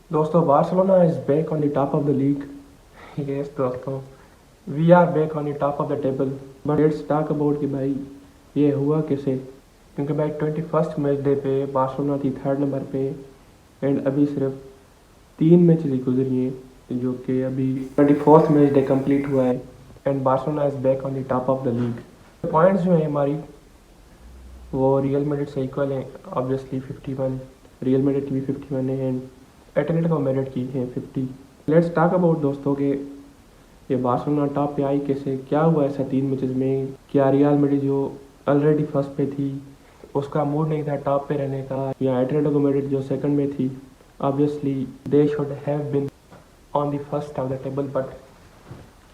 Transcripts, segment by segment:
दोस्तों Barcelona is back on the top of the league. Yes दोस्तों, we are back on the top of the table. But let's talk about कि भाई ये हुआ कैसे। क्योंकि भाई 21st मैच डे पे बार्सिलोना थी 3rd नंबर पे। एंड अभी सिर्फ 3 मैचेस ही गुजरी हैं, जो कि अभी 24th मैच डे कंप्लीट हुआ है। And Barcelona is back on the top of the league. Points जो है हमारी वो रियल मैड्रिड से इक्वल हैं, ऑब्वियसली 51। रियल मैड्रिड की भी 51 है एंड एटलेटिको मैड्रिड की है 50। लेट्स टॉक अबाउट दोस्तों के ये बार्सिलोना टॉप पे आई कैसे, क्या हुआ ऐसा 3 मैचेस में। क्या रियल मैड्रिड जो ऑलरेडी फर्स्ट पे थी उसका मूड नहीं था टॉप पे रहने का, या एटलेटिको मैड्रिड जो सेकंड में थी obviously they should have been on the first of the table, but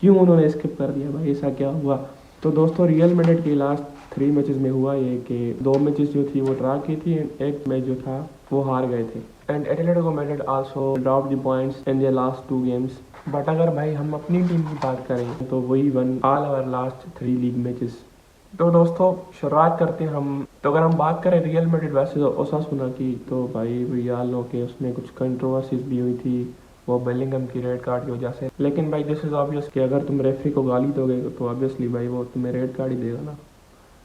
क्यों उन्होंने स्किप कर दिया भाई, ऐसा क्या हुआ। तो दोस्तों रियल मैड्रिड के लास्ट 3 मैचेस में हुआ ये कि 2 मैचेस जो थी वो ड्रा की थी एंड एक मैच जो था वो हार गए थे। And Atletico Madrid also drop the points in the last 2 games. But अगर भाई हम अपनी टीम की बात करें तो वही won all our last 3 league matches. तो दोस्तों शुरुआत करते हैं हम। तो अगर हम बात करें रियल मैड्रिड वर्सेस ओसासुना की, तो भाई भैया लो के उसमें कुछ कंट्रोवर्सीज भी हुई थी वो बेलिंगम की रेड कार्ड की वजह से। लेकिन भाई दिस इज ऑब्वियस कि अगर तुम रेफरी को गाली दोगे तो ऑब्वियसली भाई वो तुम्हें रेड कार्ड ही देगा ना,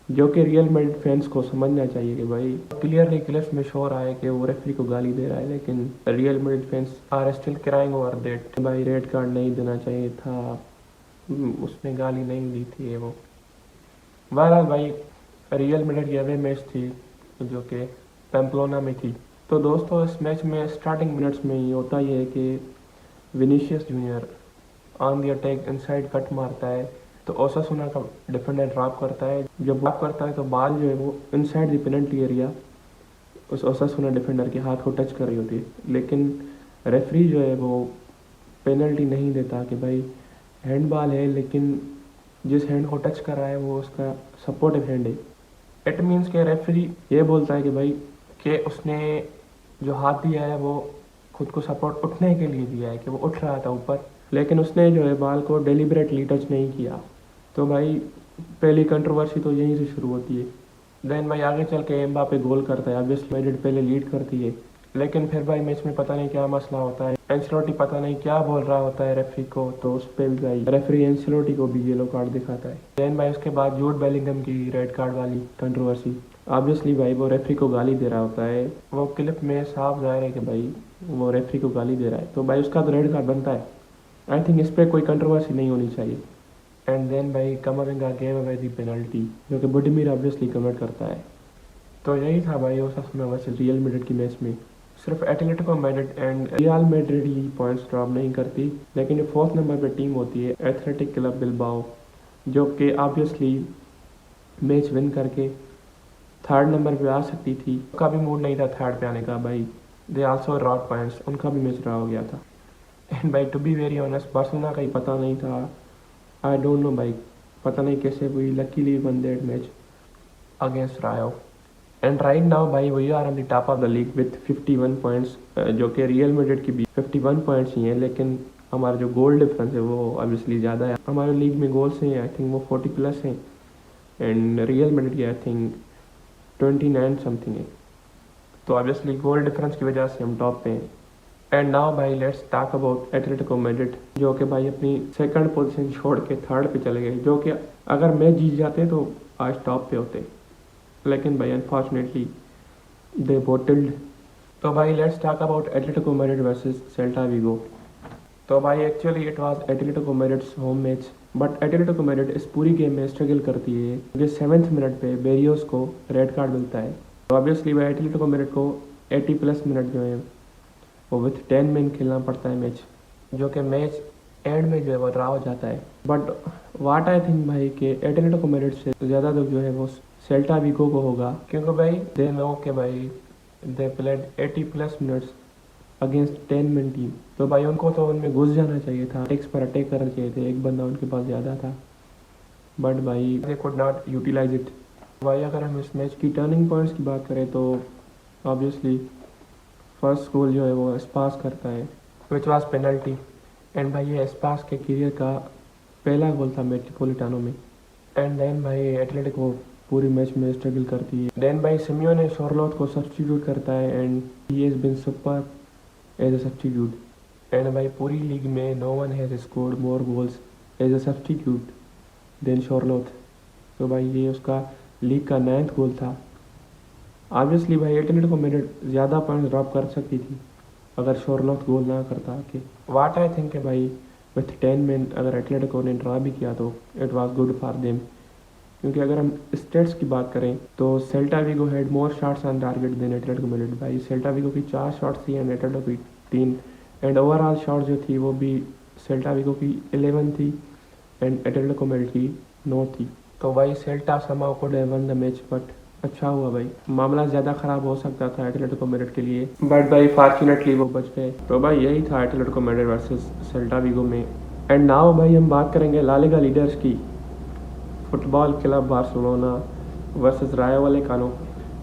जो कि रियल मैड्रिड फैंस को समझना चाहिए कि भाई क्लियरली क्लिप्स में शो रहा है कि वो रेफरी को गाली दे रहा है, लेकिन Real Madrid fans are still crying over that भाई रेड कार्ड नहीं देना चाहिए था, उसने गाली नहीं दी थी वो। बहरहाल भाई रियल मैड्रिड की अवे मैच थी जो कि पैम्पलोना में थी। तो दोस्तों इस मैच में स्टार्टिंग मिनट्स में ही होता ये है कि Vinicius junior on the attack inside cut मारता है, तो ओसासुना का डिफेंडर ड्रॉप करता है। जब ड्रॉप करता है तो बॉल जो है वो इनसाइड द पेनल्टी एरिया उस ओसासुना डिफेंडर के हाथ को टच कर रही होती है, लेकिन रेफरी जो है वो पेनल्टी नहीं देता कि भाई हैंडबॉल है, लेकिन जिस हैंड को टच कर रहा है वो उसका सपोर्टिव हैंड है। इट मीन्स के रेफरी ये बोलता है कि भाई कि उसने जो हाथ दिया है वो खुद को सपोर्ट उठने के लिए दिया है, कि वो उठ रहा था ऊपर, लेकिन उसने जो है बाल को डेलिबरेटली टच नहीं किया। तो भाई पहली कंट्रोवर्सी तो यहीं से शुरू होती है। देन भाई आगे चल के एम्बापे गोल करता है, ऑब्वियसली मैड्रिड पहले लीड करती है, लेकिन फिर भाई मैच में पता नहीं क्या मसला होता है, एंसेलोटी पता नहीं क्या बोल रहा होता है रेफरी को, तो उस पर भी भाई रेफरी एंसेलोटी को भी येलो कार्ड दिखाता है। देन भाई उसके बाद जूड बेलिंगम की रेड कार्ड वाली कंट्रोवर्सी, ऑब्वियसली भाई वो रेफरी को गाली दे रहा होता है, वो क्लिप में साफ जाहिर है कि भाई वो रेफरी को गाली दे रहा है, तो भाई उसका तो रेड कार्ड बनता है। आई थिंक इस पर कोई कंट्रोवर्सी नहीं होनी चाहिए। एंड देन भाई कमाविंगा गेव अवे दी पेनल्टी, जो कि बुडीमीर ऑब्वियसली कमेंट करता है। तो यही था भाई ओसासुना वर्सेस रियल मैड्रिड की मैच में। सिर्फ Atletico Madrid and real Madrid he points drop नहीं करती, लेकिन ये 4th नंबर पे टीम होती है एथलेटिक क्लब बिलबाओ, जो कि ऑब्वियसली मैच विन करके 3rd नंबर पे आ सकती थी। उनका भी मूड नहीं था 3rd पे आने का भाई, दे आल्सो ड्रॉप पॉइंट्स, उनका भी मैच ड्रा हो गया था। एंड भाई to be very honest Barcelona का ही पता नहीं था, आई डोंट नो भाई, पता नहीं कैसे हुई, luckily won that match against Rayo. And right now भाई we are on the top of the league with 51 points, जो कि रियल मैड्रिड की भी 51 पॉइंट्स ही हैं, लेकिन हमारा जो गोल डिफरेंस है वो ऑब्वियसली ज़्यादा है। हमारे लीग में गोल्स हैं आई थिंक वो 40 प्लस हैं, एंड रियल मैड्रिड की आई थिंक 29 समथिंग है, तो ऑब्वियसली गोल डिफरेंस की वजह से हम टॉप पे हैं। एंड नाउ भाई let's talk about Atletico Madrid, जो कि भाई अपनी सेकंड पोजीशन छोड़ के 3rd पे चले गए, जो कि अगर मैच जीत जाते तो आज टॉप पे होते, लेकिन भाई अनफॉर्चुनेटली दे बोटल्ड। तो भाई let's talk about Atletico Madrid versus Celta Vigo. तो भाई actually it was Atletico Madrid's home match, but Atletico Madrid इस पूरी गेम में स्ट्रगल करती है, क्योंकि 7th मिनट पे बेरियोस को रेड कार्ड मिलता है। तो ऑब्वियसली भाई एटलेटिको मैड्रिड को 80 प्लस मिनट जो है वो विथ 10 मैन खेलना पड़ता है मैच, जो कि मैच एंड में जो है वो ड्रा हो जाता है। बट वाट आई थिंक भाई कि एटलेटिको मैड्रिड से ज़्यादा दुख जो है वो सेल्टा विगो को होगा, क्योंकि भाई दे नो के भाई they played 80 plus minutes against 10 man team, तो भाई उनको तो उनमें घुस जाना चाहिए था, अटैक्स पर अटैक करना चाहिए थे, एक बंदा उनके पास ज़्यादा था, बट भाई they could not utilise it. भाई अगर हम इस मैच की टर्निंग पॉइंट्स की बात करें तो ऑब्वियसली फर्स्ट गोल जो है वो स्पास करता है विच वाज पेनल्टी, एंड भाई ये स्पास के करियर का पहला गोल था मेट्रोपोलिटानो में। एंड देन भाई एटलेटिक वो पूरी मैच में स्ट्रगल करती है। देन भाई सिमियोने शोरलोथ को सब्स्टिट्यूट करता है and he has been super as a substitute and भाई पूरी लीग में no one has scored more goals as a substitute than Sorloth. तो भाई ये उसका लीग का 9th गोल था। ऑब्वियसली भाई एटलेटिको मैड्रिड ज़्यादा पॉइंट ड्रॉप कर सकती थी अगर शॉर्लोथ गोल ना करता कि वाट आई थिंक है भाई विथ 10 मैन अगर एटलेटिको ने ड्रा भी किया तो it was good for them. क्योंकि अगर हम स्टेट्स की बात करें तो Celta Vigo had more shots on target than Atletico Madrid. भाई सेल्टा विगो की 4 शॉट्स थी एंड एटलेटिको की 3 एंड ओवरऑल शॉट जो थी वो भी सेल्टा विगो की 11 थी एंड एटलेटिको मैड्रिड की 9 थी। तो भाई Celta समाउ could have one the match but अच्छा हुआ भाई, मामला ज़्यादा ख़राब हो सकता था एटलेटिको मैड्रिड के लिए बट भाई फॉर्चुनेटली वो बच गए। तो भाई यही था Atletico Madrid versus Celta Vigo में। एंड नाउ भाई हम बात करेंगे ला लीगा लीडर्स की, football club Barcelona versus Rayo Vallecano.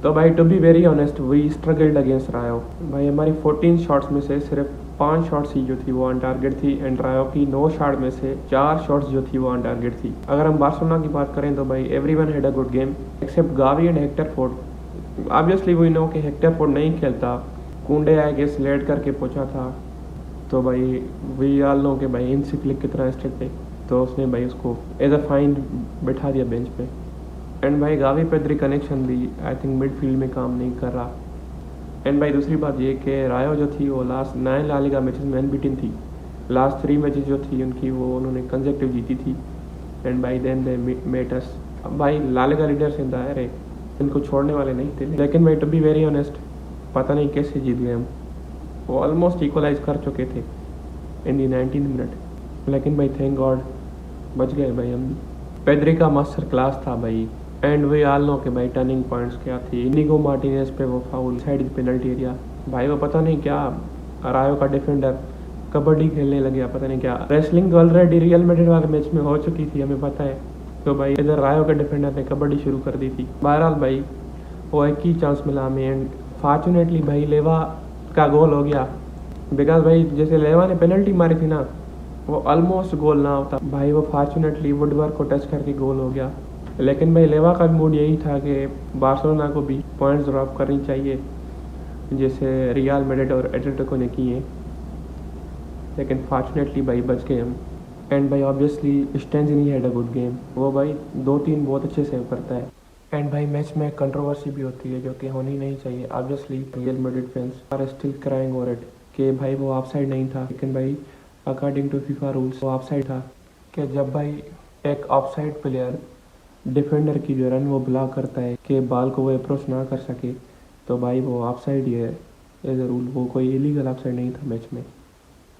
तो भाई to be very honest we struggled against Rayo. भाई हमारी 14 शॉट्स में से सिर्फ 5 शॉट्स ही जो थी वो ऑन टारगेट थी एंड रायो की 9 शॉट में से 4 शॉट्स जो थी वो ऑन टारगेट थी। अगर हम बार्सिलोना की बात करें तो भाई everyone had a good game except Gavi and Hector Fort. Obviously we know कि हेक्टर फोर्ड नहीं खेलता, कुंडे आए के स्लेड करके पहुंचा था। तो भाई वी आल नो कि भाई इनसी फ्लिक कितना स्ट्रिक्ट है, तो उसने भाई उसको एज अ फाइन बैठा दिया बेंच पे। एंड भाई गावी पेद्री कनेक्शन भी आई थिंक मिडफील्ड में काम नहीं कर रहा। एंड भाई दूसरी बात ये कि रायो जो थी वो लास्ट 9 ला लीगा मैचेस में अनबीटन थी। लास्ट 3 मैचेस जो थी उनकी वो उन्होंने कंसेक्टिव जीती थी and by then they met us. अब भाई La Liga leaders in the अरे इनको छोड़ने वाले नहीं थे, लेकिन भाई टू बी वेरी ऑनेस्ट पता नहीं कैसे जीत गए हम। वो ऑलमोस्ट इक्वलाइज कर चुके थे इन दी 19 मिनट, लेकिन भाई थैंक गॉड बच गए भाई हम। पेद्री का मास्टर क्लास था भाई एंड वी ऑल नो कि भाई टर्निंग पॉइंट्स क्या थी। इनिगो मार्टिनेज पे वो फाउल साइड पेनल्टी एरिया, भाई वो पता नहीं क्या रायो का डिफेंडर कबड्डी खेलने लग गया, पता नहीं क्या। रेसलिंग तो ऑलरेडी रियल मैड्रिड वाले मैच में हो चुकी थी हमें पता है, तो भाई इधर रायो के डिफेंडर ने कबड्डी शुरू कर दी थी। बहरहाल भाई वो एक ही चांस मिला हमें एंड फॉर्चुनेटली भाई लेवा का गोल हो गया। बिकॉज भाई जैसे लेवा ने पेनल्टी मारी थी ना वो ऑलमोस्ट गोल ना होता भाई, वो फॉर्चुनेटली वुडवर्क को टच करके गोल हो गया। लेकिन भाई लेवा का भी मूड यही था कि बार्सिलोना को भी पॉइंट्स ड्रॉप करनी चाहिए जैसे रियल मैड्रिड और एटलेटिको ने किए, लेकिन फॉर्चुनेटली भाई बच गए हम। एंड भाई ऑब्वियसली स्टेंजनी हैड अ गुड गेम, वो भाई 2-3 बहुत अच्छे सेव करता है। एंड भाई मैच में कंट्रोवर्सी भी होती है जो कि होनी नहीं चाहिए। Obviously Real Madrid fans are still crying over it कि भाई वो ऑफसाइड नहीं था, लेकिन भाई अकॉर्डिंग टू फीफा रूल्स वो ऑफसाइड था। कि जब भाई एक ऑफसाइड प्लेयर डिफेंडर की जो रन वो ब्लॉक करता है कि बॉल को वो अप्रोच ना कर सके, तो भाई वो ऑफसाइड ही है एज अ रूल, वो कोई इलीगल ऑफसाइड नहीं था मैच में।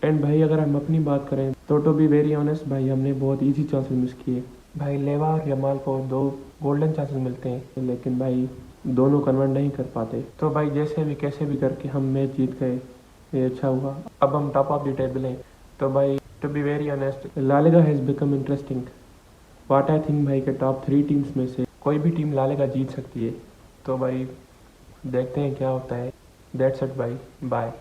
एंड भाई अगर हम अपनी बात करें तो टू बी वेरी ऑनेस्ट भाई हमने बहुत इजी चांसेस मिस किए। भाई लेवा और यमाल को 2 गोल्डन चांसेस मिलते हैं लेकिन भाई दोनों कन्वर्ट नहीं कर पाते। तो भाई जैसे भी कैसे भी करके हम मैच जीत गए, ये अच्छा हुआ। अब हम टॉप ऑफ द टेबल हैं। तो भाई to be very honest La Liga has become interesting. What I think भाई के टॉप 3 टीम्स में से कोई भी टीम ला लीगा जीत सकती है। तो भाई देखते हैं क्या होता है। दैट्स इट भाई, बाय।